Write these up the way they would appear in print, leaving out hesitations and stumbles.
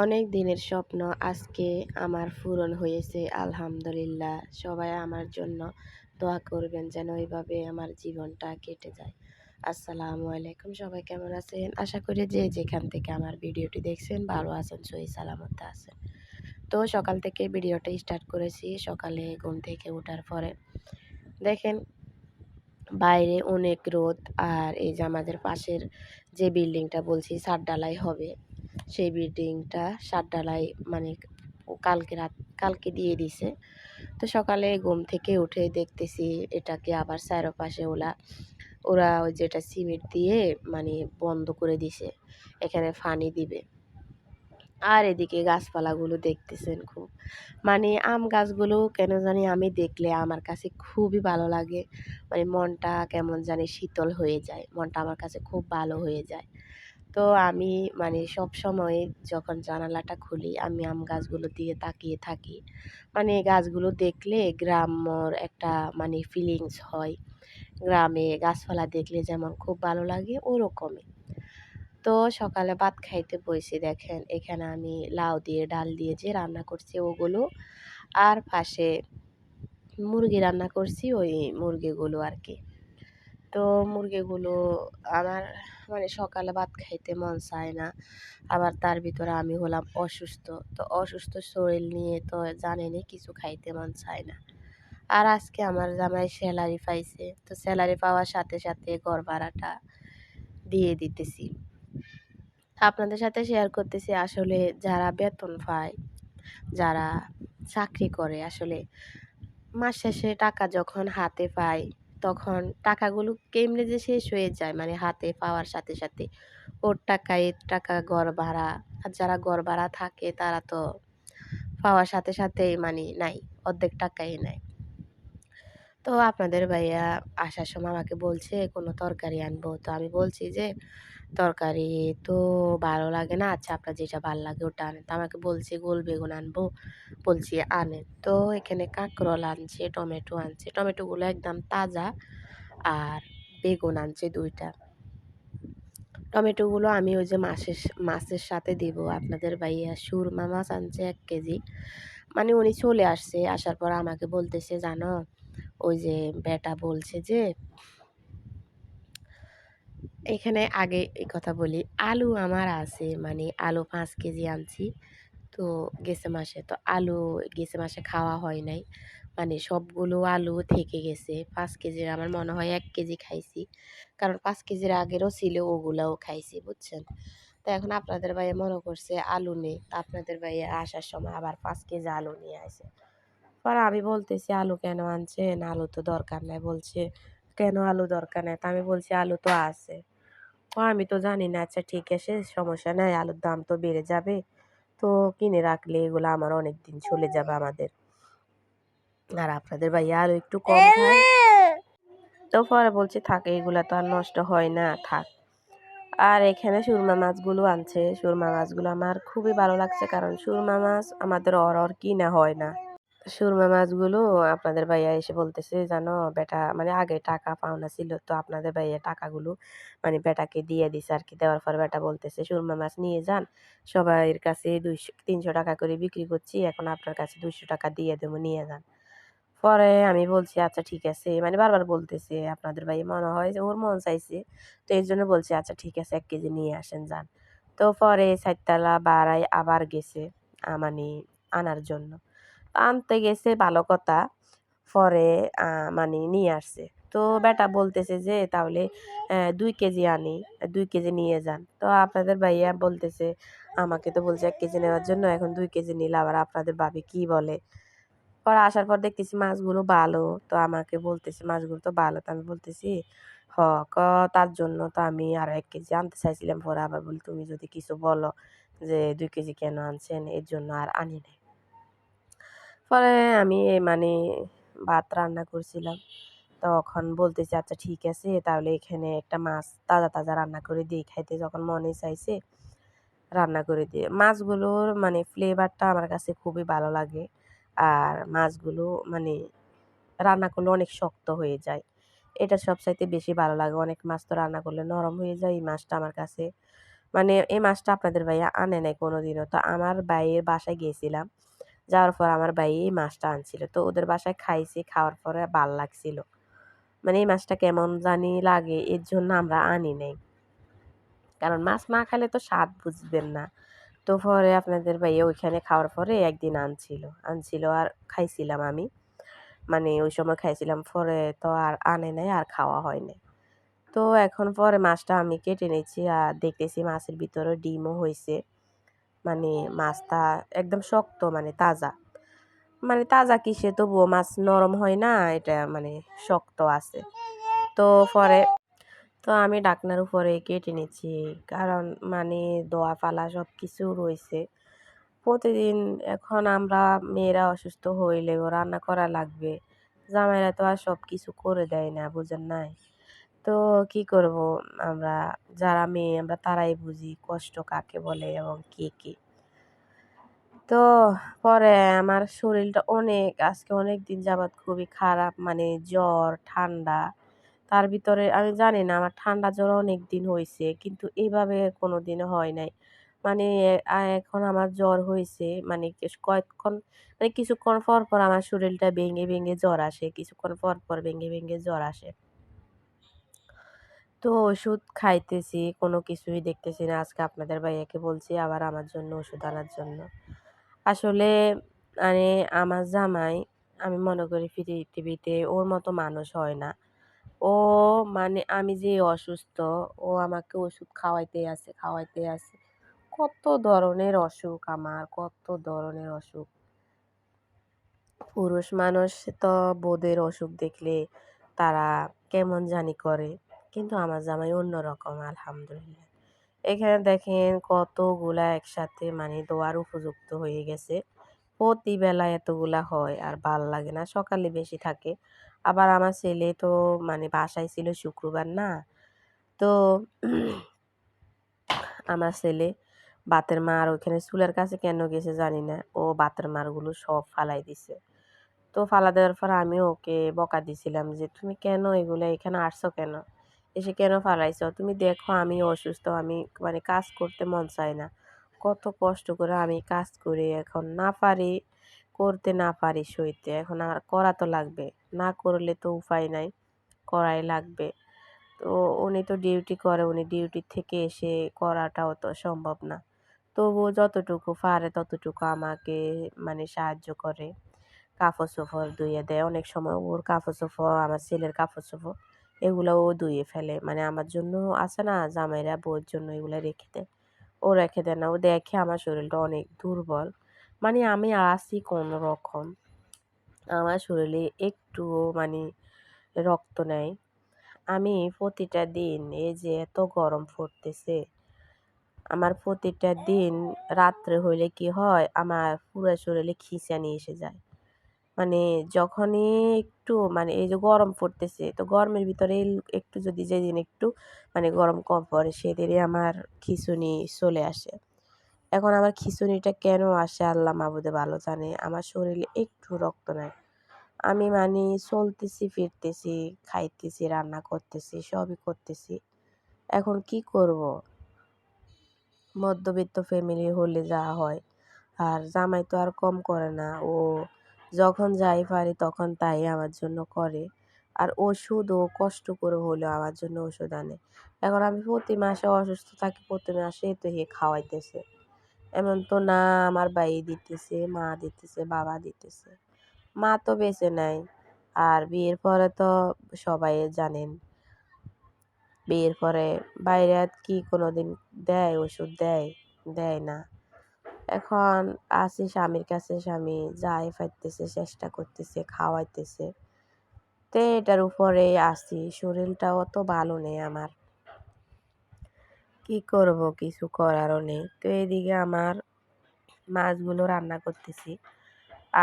অনেক দিনের স্বপ্ন আজকে আমার পূরণ হয়েছে আলহামদুলিল্লাহ। সবাই আমার জন্য দোয়া করবেন যেন ওইভাবে আমার জীবনটা কেটে যায়। আসসালামু আলাইকুম, সবাই কেমন আছেন? আশা করি যে যেখান থেকে আমার ভিডিওটি দেখছেন ভালো আছেন, সহি সালামতে আছেন। তো সকাল থেকে ভিডিওটা স্টার্ট করেছি। সকালে ঘুম থেকে ওঠার পরে দেখেন বাইরে অনেক রোদ, আর এই যে আমাদের পাশের যে বিল্ডিংটা বলছি ছাদ ঢালাই হবে, সেই বিল্ডিংটা ছাদ ঢালাই মানে কালকে দিয়ে দিছে। তো সকালে ঘুম থেকে উঠে দেখতেছি এটাকে আবার চারপাশে ওরা ওই যেটা সিমেন্ট দিয়ে মানে বন্ধ করে দিছে, এখানে পানি দিবে। আর এদিকে গাছপালাগুলো দেখতেছেন খুব, মানে আম গাছগুলো কেন জানি আমি দেখলে আমার কাছে খুবই ভালো লাগে। মানে মনটা কেমন জানি শীতল হয়ে যায়, মনটা আমার কাছে খুব ভালো হয়ে যায়। তো আমি মানে সব সময় যখন জানালাটা খুলি আমি আম গাছগুলো দিয়ে তাকিয়ে থাকি। মানে এই গাছগুলো দেখলে গ্রাম্যর একটা মানে ফিলিংস হয়। গ্রামে গাছপালা দেখলে যেমন খুব ভালো লাগে ওরকমই। তো সকালে ভাত খাইতে বইছি, দেখেন এখানে আমি লাউ দিয়ে ডাল দিয়ে যে রান্না করছি ওগুলো, আর পাশে মুরগি রান্না করছি, ওই মুরগিগুলো আর কি। তো মুরগিগুলো আমার মানে সকালে ভাত খাইতে মন চায় না, আবার তার ভিতরে আমি হলাম অসুস্থ। তো অসুস্থ শরীর নিয়ে তো জানেনই কিছু খাইতে মন চায় না। আর আজকে আমার জামাই স্যালারি পাইছে, তো স্যালারি পাওয়ার সাথে সাথে ঘর ভাড়াটা দিয়ে দিতেছি। আপনাদের সাথে শেয়ার করতেছি আসলে যারা বেতন পায়, যারা চাকরি করে, আসলে মাস শেষে টাকা যখন হাতে পায় তখন টাকাগুলো কেমনে যে শেষ হয়ে যায়, মানে হাতে পাওয়ার সাথে সাথে ওর টাকায় টাকা ঘর ভাড়া। আর যারা ঘর ভাড়া থাকে তারা তো পাওয়ার সাথে সাথেই মানে নাই, অর্ধেক টাকাই নাই। তো আপনাদের ভাইয়া আসার সময় আমাকে বলছে কোনো তরকারি আনবো, তো আমি বলছি যে তরকারি তো ভালো লাগে না, আচ্ছা আপনার যেটা ভালো লাগে ওটা আনেন। তো আমাকে বলছে গোল বেগুন আনবো, বলছি আনেন। তো এখানে কাঁকরোল আনছে, টমেটো আনছে, টমেটোগুলো একদম তাজা, আর বেগুন আনছে 2টা। টমেটোগুলো আমি ওই যে মাছের সাথে দিব। আপনাদের ভাইয়া সুরমা মাছ আনছে 1 কেজি। মানে উনি চলে আসছে, আসার পর আমাকে বলতেছে জানো, ওই যে বেটা বলছে যে এখানে আগে এই কথা বলি, আলু আমার আছে, মানে আলু 5 কেজি আনছি। তো গেছে মাসে তো আলু গেছে মাসে খাওয়া হয় নাই, মানে সবগুলো আলু থেকে গেছে। 5 কেজির আমার মনে হয় 1 কেজি খাইছি, কারণ 5 কেজির আগেরও ছিল ওগুলাও খাইছি, বুঝছেন। তো এখন আপনাদের ভাইয়া মনে করছে আলু নেই, তো আপনাদের ভাইয়া আসার সময় আবার 5 কেজি আলু নিয়ে আসে। পরে আমি বলতেছি আলু কেন আনছেন, আলু তো দরকার নাই। বলছে কেন আলু দরকার নাই, তা আমি বলছি আলু তো আছে। ও আমি তো জানি না, আচ্ছা ঠিক আছে সমস্যা নাই, আলুর দাম তো বেড়ে যাবে, তো কিনে রাখলে এগুলো আমার অনেক দিন চলে যাবে আমাদের। আর আপনাদের ভাইয়া আলু একটু কম খায়, তো পরে বলছি থাক এগুলা তো আর নষ্ট হয় না, থাক। আর এখানে সুরমা মাছগুলো আনছে, সুরমা মাছগুলো আমার খুবই ভালো লাগছে, কারণ সুরমা মাছ আমাদের কিনা হয় না। সুরমা মাছগুলো আপনাদের ভাইয়া এসে বলতেছে জানো বেটা, মানে আগে টাকা পাওনা ছিল, তো আপনাদের ভাইয়া টাকাগুলো মানে বেটাকে দিয়ে দিছে আর কি। দেওয়ার পর বেটা বলতেছে সুরমা মাছ নিয়ে যান, সবাইয়ের কাছে 200-300 টাকা করে বিক্রি করছি, এখন আপনার কাছে 200 টাকা দিয়ে দেবো, নিয়ে যান। পরে আমি বলছি আচ্ছা ঠিক আছে, মানে বারবার বলতেছে আপনাদের ভাই, মনে হয় যে ওর মন চাইছে, তো এই জন্য বলছি আচ্ছা ঠিক আছে 1 কেজি নিয়ে আসেন যান। তো পরে 4 তলা বাড়ায় আবার গেছে মানে আনার জন্য, আনতে গেছে ভালো কথা, পরে মানে নিয়ে আসছে। তো বেটা বলতেছে যে তাহলে 2 কেজি আনি, 2 কেজি নিয়ে যান। তো আপনাদের ভাইয়া বলতেছে আমাকে তো বলছে 1 কেজি নেওয়ার জন্য, এখন 2 কেজি নিলে আবার আপনাদের ভাবি কি বলে। পরে আসার পর দেখতেছি মাছগুলো ভালো, তো আমাকে বলতেছে মাছগুলো তো ভালো, তো আমি বলতেছি হ ক তার জন্য তো আমি আরো 1 কেজি আনতে চাইছিলাম। পরে আবার বলি তুমি যদি কিছু বলো যে 2 কেজি কেন আনছেন, এর জন্য আর আনি নাই। পরে আমি মানে ভাত রান্না করছিলাম, তখন বলতেছি আচ্ছা ঠিক আছে তাহলে এখানে একটা মাছ তাজা তাজা রান্না করে দিই, খাইতে যখন মনে চাইছে রান্না করে দিয়ে। মাছগুলোর মানে ফ্লেভারটা আমার কাছে খুবই ভালো লাগে, আর মাছগুলো মানে রান্না করলে অনেক শক্ত হয়ে যায়, এটা সবচাইতে বেশি ভালো লাগে। অনেক মাছ তো রান্না করলে নরম হয়ে যায়, এই মাছটা আমার কাছে মানে এই মাছটা আপনাদের ভাইয়া আনে নাই কোনোদিনও। তো আমার ভাইয়ের বাসায় গিয়েছিলাম। যাওয়ার পর আমার ভাই এই মাছটা আনছিল। তো ওদের বাসায় খাইছি, খাওয়ার পরে ভাল লাগছিল। মানে এই মাছটা কেমন জানি লাগে এর জন্য আমরা আনি নাই। কারণ মাছ না খেলে তো স্বাদ বুঝবেন না। তো পরে আপনাদের ভাইয়া ওইখানে খাওয়ার পরে একদিন আনছিল আর খাইছিলাম আমি। মানে ওই সময় খাইছিলাম, পরে তো আর আনে নাই, আর খাওয়া হয় নাই। তো এখন পরে মাছটা আমি কেটে নিচ্ছি আর দেখতেছি মাছের ভিতরে ডিমও হইছে। মানে মাছটা একদম শক্ত, মানে তাজা। মানে তাজা কিসে, তবুও মাছ নরম হয় না, এটা মানে শক্ত আছে। তো পরে তো আমি ঢাকনার উপরে কেটে নিচ্ছি, কারণ মানে দোয়া ফালা সব কিছু রয়েছে। প্রতিদিন এখন আমরা মেয়েরা অসুস্থ হইলেও রান্না করা লাগবে। জামাইরা তো আর সব কিছু করে দেয় না, বুঝেন নাই? তো কি করব, আমরা যারা মেয়ে আমরা তারাই বুঝি কষ্ট কাকে বলে এবং কি কি। তো পরে আমার শরীরটা আজকে অনেক দিন যাবৎ খুবই খারাপ, মানে জ্বর, ঠান্ডা। তার ভিতরে আমি জানি না, আমার ঠান্ডা জ্বর অনেক দিন হইছে, কিন্তু এভাবে কোনোদিনও হয় নাই। মানে এখন আমার জ্বর হইছে, মানে কয়েকক্ষণ, মানে কিছুক্ষণ পর, পর আমার শরীরটা ভেঙে, ভেঙে জ্বর আসে। কিছুক্ষণ পর, পর ভেঙে, ভেঙে জ্বর আসে। তো ওষুধ খাইতেছি, কোনো কিছুই দেখতেছি না। আজকে আপনাদের ভাইয়াকে বলছি আবার আমার জন্য ওষুধ আনার জন্য। আসলে মানে আমার জামাই, আমি মনে করি পৃথিবীতে ওর মতো মানুষ হয় না। ও মানে আমি যে অসুস্থ, ও আমাকে ওষুধ খাওয়াইতে আছে। কত ধরনের অসুখ আমার, কত ধরনের অসুখ। পুরুষ মানুষ তো বোধের অসুখ দেখলে তারা কেমন জানি করে। কিন্তু আমার জামাই অন্যরকম, আলহামদুলিল্লাহ। এখানে দেখেন কতগুলা একসাথে, মানে দোয়ার উপযুক্ত হয়ে গেছে। প্রতিবেলা এতগুলা হয় আর ভাল লাগে না, সকালে বেশি থাকে। আবার আমার ছেলে তো মানে বাসায় ছিল শুক্রবার না। তো আমার ছেলে বাতের মার ওইখানে চুলার কাছে কেন গেছে জানি না, ও বাতের মারগুলো সব ফালাই দিছে। তো ফালা দেওয়ার পর আমি ওকে বকা দিছিলাম যে, তুমি কেন এগুলো এখানে আসছো কেন, এসে কেন ফালাইছো? তুমি দেখো আমি অসুস্থ, আমি মানে কাজ করতে মন চায় না। কত কষ্ট করে আমি কাজ করি, এখন না পারি করতে, না পারি সইতে, এখন আর করা তো লাগবে। না করলে তো উপায় নাই, করাই লাগবে। তো উনি তো ডিউটি করে, উনি ডিউটি থেকে এসে করাটাও তো সম্ভব না। তবুও যতটুকু পারে ততটুকু আমাকে মানে সাহায্য করে। কাপড়-চোপড় ধুইয়ে দেয়। অনেক সময় ওর কাপড়-চোপড়, আমার ছেলের কাপড়-চোপড় এগুলো ও ধুয়ে ফেলে। মানে আমার জন্য আছে না, জামাইরা বউয়ের জন্য এগুলা রেখে দেয়। ও রেখে দেয় না। ও দেখে আমার শরীরটা অনেক দুর্বল। মানে আমি আছি কোনরকম। আমার শরীরে একটুও মানে রক্ত নাই। আমি প্রতিটা দিন, এই যে এত গরম পড়তেছে, আমার প্রতিটা দিন রাত্রে হইলে কি হয়, আমার পুরা শরীরে খিঁচানি এসে যায়। মানে যখনই একটু, মানে এই যে গরম পড়তেছে, তো গরমের ভিতরে একটু যদি যেদিন একটু মানে গরম কম পড়ে সেদিনই আমার খিঁচুনি চলে আসে। এখন আমার খিঁচুনিটা কেন আসে আল্লাহ মাবুদে ভালো জানে। আমার শরীরে একটু রক্ত নাই। আমি মানে চলতেছি, ফিরতেছি, খাইতেছি, রান্না করতেছি, সবই করতেছি। এখন কি করব? মধ্যবিত্ত ফ্যামিলি হলে যা হয়। আর জামাই তো আর কম করে না। ও যখন যাই পারে তখন তাই আমার জন্য করে। আর ওষুধও কষ্ট করে হলেও আমার জন্য ওষুধ আনে। এখন আমি প্রতি মাসে অসুস্থ থাকি, প্রতি মাসেই তো হে খাওয়াইতেছে। এমন তো না আমার ভাই দিতেছে, মা দিতেছে, বাবা দিতেছে। মা তো বেঁচে নাই। আর বিয়ের পরে তো সবাই জানেন, বিয়ের পরে বাইরে আর কি কোনোদিন দেয় ওষুধ দেয়? দেয় না। এখন আছি স্বামীর কাছে, স্বামী যাই পারতেছে চেষ্টা করতেছে, খাওয়াইতেছে। তো এটার উপরেই আছি। শরীরটাও তো ভালো নেই আমার। কি করব? কিছু করারও নেই। তো এইদিকে আমার মাছগুলো রান্না করতেছি।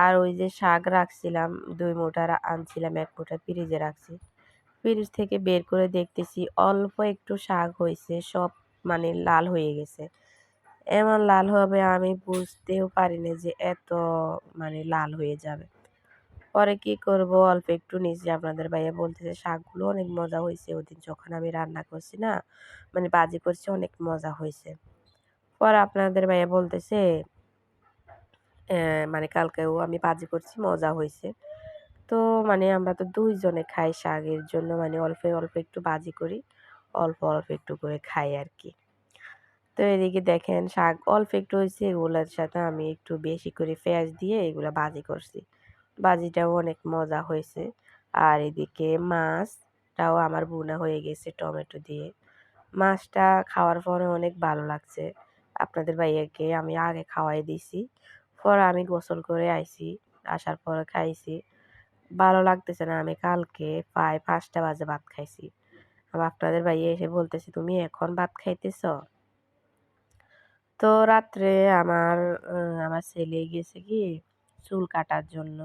আর ওই যে শাক রাখছিলাম, ২ মুঠা আনছিলাম, ১ মুঠা ফ্রিজে রাখছি। ফ্রিজ থেকে বের করে দেখতেছি অল্প একটু শাক হইছে, সব মানে লাল হয়ে গেছে। এমন লাল হবে আমি বুঝতেও পারিনি যে এত মানে লাল হয়ে যাবে। পরে কি করব, অল্প একটু নিয়েছি। আপনাদের ভাইয়া বলতেছে শাকগুলো অনেক মজা হয়েছে, ওদিন যখন আমি রান্না করছি না, মানে বাজি করছি, অনেক মজা হয়েছে। পরে আপনাদের ভাইয়া বলতেছে মানে কালকেও আমি বাজি করছি, মজা হয়েছে। তো মানে আমরা তো ২ জনে খাই শাক, এর জন্য মানে অল্প অল্প একটু বাজি করি, অল্প অল্প একটু করে খাই আর কি। তো এদিকে দেখেন শাক অল্প একটু হয়েছে, এগুলার সাথে আমি একটু বেশি করে পেঁয়াজ দিয়ে এগুলা ভাজি করছি। ভাজিটাও অনেক মজা হয়েছে। আর এদিকে মাছটাও আমার ভুনা হয়ে গেছে টমেটো দিয়ে। মাছটা খাওয়ার পরে অনেক ভালো লাগছে। আপনাদের ভাইয়াকে আমি আগে খাওয়াই দিছি। পরে আমি গোসল করে আইছি। আসার পরে খাইছি। ভালো লাগতেছে না। আমি কালকে প্রায় ৫টা বাজে ভাত খাইছি। আবার আপনাদের ভাইয়া এসে বলতেছে, "তুমি এখন ভাত খাইতেছ?" তো রাত্রে আমার আ আমার ছেলে গেছে কি চুল কাটার জন্য।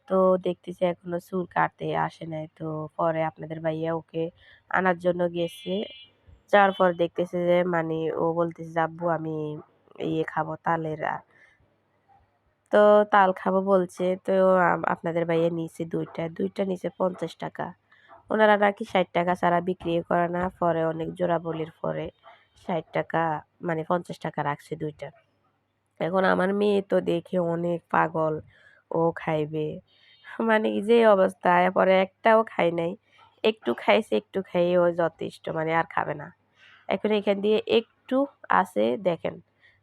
তো দেখতেছি এখনো চুল কাটতে আসে নাই। তো পরে আপনাদের ভাইয়া ওকে আনার জন্য গেছে। যাওয়ার পর দেখতেছে যে মানে ও বলতেছে যে, "আব্বু আমি ইয়ে খাবো তালের তো তাল খাবো বলছে। তো আপনাদের ভাইয়া নিছে ২ টা। ২ টা নিছে ৳৫০। উনারা নাকি ৳৬০ ছাড়া বিক্রিই করে না। পরে অনেক জোরাবলির পরে ৳৬০ মানে ৳৫০ রাখছে ২ টা। এখন আমার মেয়ে তো দেখে অনেক পাগল, ও খাইবে। মানে যে অবস্থা, এরপরে একটাও খাই নাই। একটু খাইছে, একটু খাইয়ে ও যথেষ্ট, মানে আর খাবে না। এখন এখান দিয়ে একটু আছে দেখেন,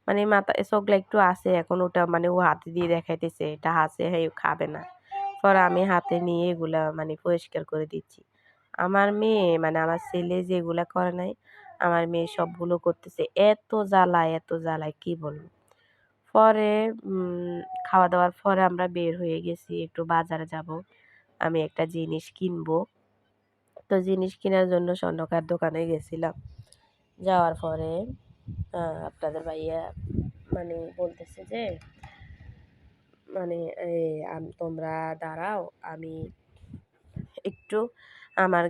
মানে মাথা চোখলা একটু আছে, এখন ওটা মানে ও হাতে দিয়ে দেখাইতেছে এটা আছে, হ্যাঁ খাবে না। পরে আমি হাতে নিয়ে এগুলা মানে পরিষ্কার করে দিচ্ছি। আমার মেয়ে মানে আমার ছেলে যেগুলা করে নাই, আমার মেয়ে সবগুলো করতেছে। এত জ্বালায় কি বলবো। পরে খাওয়া-দাওয়ার পরে আমরা বের হয়ে গেছি, একটু বাজারে যাবো। আমি একটা জিনিস কিনবো। তো জিনিস কেনার জন্য স্বর্ণকার দোকানে গেছিলাম। যাওয়ার পরে আপনাদের ভাইয়া মানে বলতেছে যে মানে তোমরা দাঁড়াও, আমি একটু আমার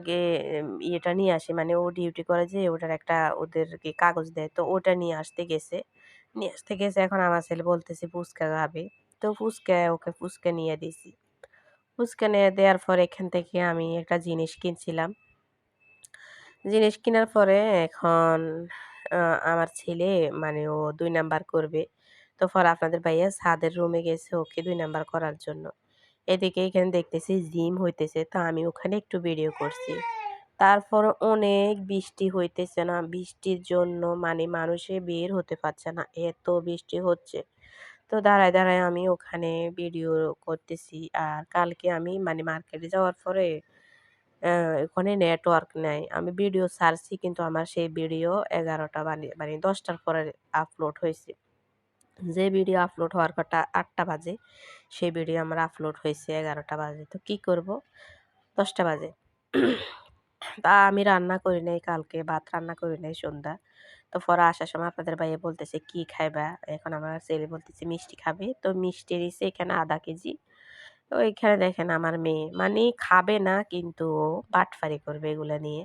ইয়েটা নিয়ে আসি। মানে ও ডিউটি করে যে ওটার একটা ওদেরকে কাগজ দেয়। তো ওটা নিয়ে আসতে গেছে। নিয়ে আসতে গেছে, এখন আমার ছেলে বলতেছে ফুচকা খাবে। তো ওকে ফুচকা নিয়ে দিছি। ফুচকা নিয়ে দেওয়ার পরে এখান থেকে আমি একটা জিনিস কিনছিলাম। জিনিস কেনার পরে এখন আ আমার ছেলে মানে ও ২ নাম্বার করবে। তো পরে আপনাদের ভাইয়া ছাদের রুমে গেছে ওকে ২ নাম্বার করার জন্য। এদিকে এখানে দেখতেছি জিম হইতেছে। তো আমি ওখানে একটু ভিডিও করছি। তারপর অনেক বৃষ্টি হইতেছে না। বৃষ্টির জন্য মানে মানুষে বের হতে পারছে না। এত বৃষ্টি হচ্ছে। তো দাঁড়ায় আমি ওখানে ভিডিও করতেছি। আর কালকে আমি মানে মার্কেটে যাওয়ার পরে ওখানে নেটওয়ার্ক নাই। আমি ভিডিও ছাড়ছি কিন্তু আমার সেই ভিডিও ১১টা মানে ১০টার পরে আপলোড হইছে। যে ভিডিও আপলোড হওয়ার কথা ৮টা বাজে, সেই ভিডিও আমার আপলোড হইছে ১১টা বাজে। তো কি করব? ১০টা বাজে। তা আমি রান্না করি নাই কালকে, ভাত রান্না করি নাই সন্ধ্যা। তো পরে আসার সময় আপনাদের ভাইয়া বলতেছে, "কি খাইবা?" এখন আমার ছেলে বলতেছে, "মিষ্টি খাবে।" তো মিষ্টি নিছে এখানে ০.৫ কেজি। তো এইখানে দেখেন আমার মেয়ে মানে খাবে না কিন্তু ও বাটফারি করবে এগুলা নিয়ে।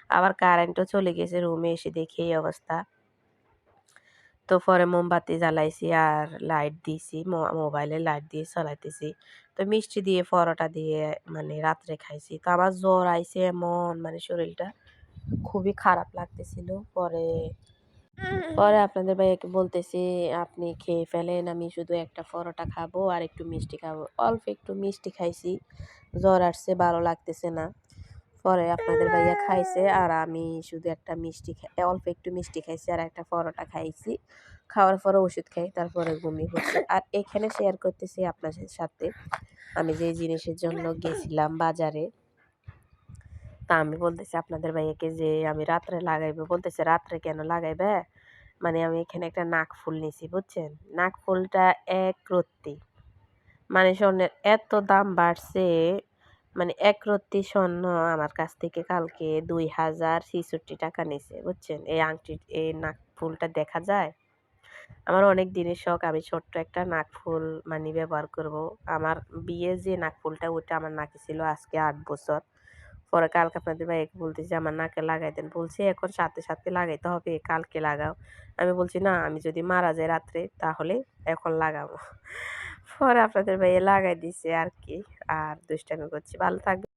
আবার কারেন্টও চলে গেছে, রুমে এসে দেখি এই অবস্থা। তো পরে মোমবাতি জ্বালাইছি আর লাইট দিছি। মোবাইলে লাইট দিয়ে চালাইতেছি। তো মিষ্টি দিয়ে পরোটা দিয়ে মানে রাত্রে খাইছি। তো আমার জ্বর আইছে এমন মানে শরীরটা খুবই খারাপ লাগতেছিল। পরে আপনাদের ভাইয়াকে বলতেছি, "আপনি খেয়ে ফেলেন। আমি শুধু একটা পরোটা খাবো আর একটু মিষ্টি খাবো।" অল্প একটু মিষ্টি খাইছি। জ্বর আসছে, ভালো লাগতেছে না। পরে আপনাদের ভাইয়া খাইছে আর আমি শুধু একটা অল্প একটু মিষ্টি খাইছি আর একটা পরোটা খাইছি। খাওয়ার পরে ওষুধ খাই, তারপরে ঘুমিয়ে পড়ছি। আর এখানে শেয়ার করতেছি আপনাদের সাথে আমি যে জিনিসের জন্য গেছিলাম বাজারে। তা আমি বলতেছি আপনাদের ভাইয়াকে যে আমি রাত্রে লাগাইবো। বলতেছে, "রাত্রে কেন লাগাইবে?" মানে আমি এখানে একটা নাকফুল নিছি বুঝছেন? নাকফুলটা একরত্তি। মানে স্বর্ণের এত দাম বাড়ছে, মানে একরত্তি স্বর্ণ আমার কাছ থেকে কালকে ৳২,০৬৬ নিছে বুঝছেন? এই নাকফুলটা দেখা যায়? আমার অনেক দিনের শখ আমি ছোট্ট একটা নাকফুল মানে ব্যবহার করব। আমার বিয়ের যে নাকফুলটা ওইটা আমার নাকে ছিল আজকে ৮ বছর। পরে কালকে আপনাদের ভাইয়াকে বলতেছি আমার নাকে লাগাই দেন। বলছে, "এখন সাথে লাগাইতে হবে, কালকে লাগাও।" আমি বলছি, "না, আমি যদি মারা যাই রাত্রে তাহলে এখন লাগাবো।" পরে আপনাদের ভাইয়া লাগাই দিছে আর কি। আর দুষ্টামি করছি। ভালো থাকবেন।